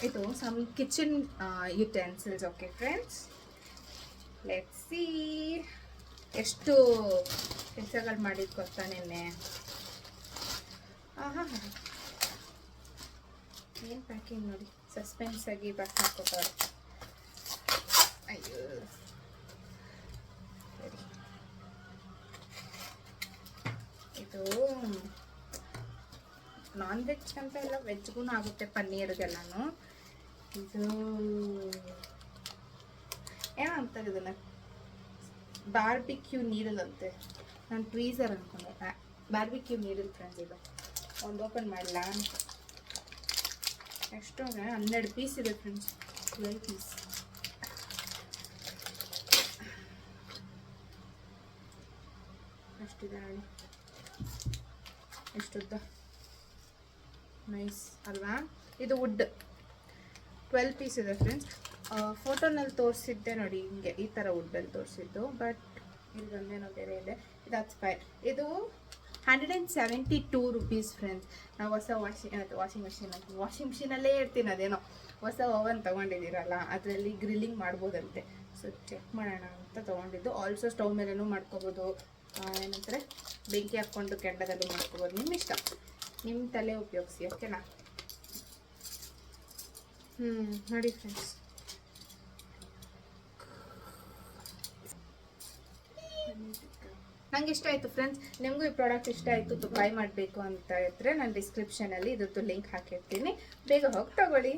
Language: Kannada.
ಇದು some kitchen utensils. Okay friends, let's see ಎಷ್ಟು ಕೆಲಸಗಳು ಮಾಡಿದ್ ಗೊತ್ತಾ ನಿನ್ನೆ. ಆಹಾ, ಏನು ಪ್ಯಾಕಿಂಗ್ ನೋಡಿ, ಸಸ್ಪೆನ್ಸ್ ಆಗಿ ಪ್ಯಾಕ್ ಮಾಡ್ಕೊತಾರೆ. ಅಯ್ಯೋ, ಸರಿ. ಇದು ನಾನ್ ವೆಜ್ ಅಂತ ಎಲ್ಲ ವೆಜ್ಗೂ ಆಗುತ್ತೆ, ಪನ್ನೀರ್ಗೆಲ್ಲನೂ. ಇದು ಏನೋ ಅಂತಾರೆ ಇದನ್ನ, ಬಾರ್ಬಿಕ್ಯೂ ನೀಡಲ್ ಅಂತೆ. ನಾನು ಟ್ವೀಸರ್ ಅಂದ್ಕೊಂಡೆ, ಬಾರ್ಬಿಕ್ಯೂ ನೀಡಲ್ ಫ್ರೆಂಡ್ಸ್. ಇದು ಒಂದು ಓಪನ್ ಮಾಡಲ. ಎಷ್ಟು 12 ಪೀಸ್ ಇದೆ ಫ್ರೆಂಡ್ಸ್, 12 ಪೀಸ್. ಅಷ್ಟಿದೆ ನೋಡಿ, ಎಷ್ಟುದ್ದ, ನೈಸ್ ಅಲ್ವಾ? ಇದು ವುಡ್ 12 ಪೀಸ್ ಇದೆ ಫ್ರೆಂಡ್ಸ್. ಫೋಟೋನಲ್ಲಿ ತೋರಿಸಿದ್ದೆ ನೋಡಿ, ಹಿಂಗೆ ಈ ಥರ ವುಡ್ಡಲ್ಲಿ ತೋರಿಸಿದ್ದು, ಬಟ್ ಇಲ್ಲಿ ಒಂದೇನೋ ಬೇರೆ ಇದೆ. ಇದು ಅಚ್ಪೈರ್. ಇದು 172 ರುಪೀಸ್ ಫ್ರೆಂಡ್ಸ್. ನಾವು ಹೊಸ ವಾಷಿಂಗ್ ಮಿಷಿನಲ್ಲೇ ಇರ್ತೀನಿ. ಅದೇನೋ ಹೊಸ ಓವನ್ ತೊಗೊಂಡಿದ್ದೀರಲ್ಲ, ಅದರಲ್ಲಿ ಗ್ರಿಲ್ಲಿಂಗ್ ಮಾಡ್ಬೋದಂತೆ. ಸೊ ಚೆಕ್ ಮಾಡೋಣ ಅಂತ ತೊಗೊಂಡಿದ್ದು. ಆಲ್ಸೋ ಸ್ಟವ್ ಮೇಲೇನೂ ಮಾಡ್ಕೋಬೋದು, ಏನಂತಾರೆ ಬೆಂಕಿ ಹಾಕ್ಕೊಂಡು ಕೆಂಡದಲ್ಲೂ ಮಾಡ್ಕೋಬೋದು. ನಿಮ್ಮ ಇಷ್ಟ, ನಿಮ್ಮ ತಲೆ ಉಪಯೋಗಿಸಿ. ಓಕೆನಾ? ನೋಡಿ ಫ್ರೆಂಡ್ಸ್, ನಂಗೆ ಇಷ್ಟ ಆಯಿತು ಫ್ರೆಂಡ್ಸ್. ನಿಮಗೂ ಈ ಪ್ರಾಡಕ್ಟ್ ಇಷ್ಟ ಆಯಿತು, ಬೈ ಮಾಡಬೇಕು ಅಂತ ಇದ್ದರೆ ನಾನು ಡಿಸ್ಕ್ರಿಪ್ಷನಲ್ಲಿ ಇದ್ರದ್ದು ಲಿಂಕ್ ಹಾಕಿರ್ತೀನಿ, ಬೇಗ ಹೋಗಿ ತಗೊಳ್ಳಿ.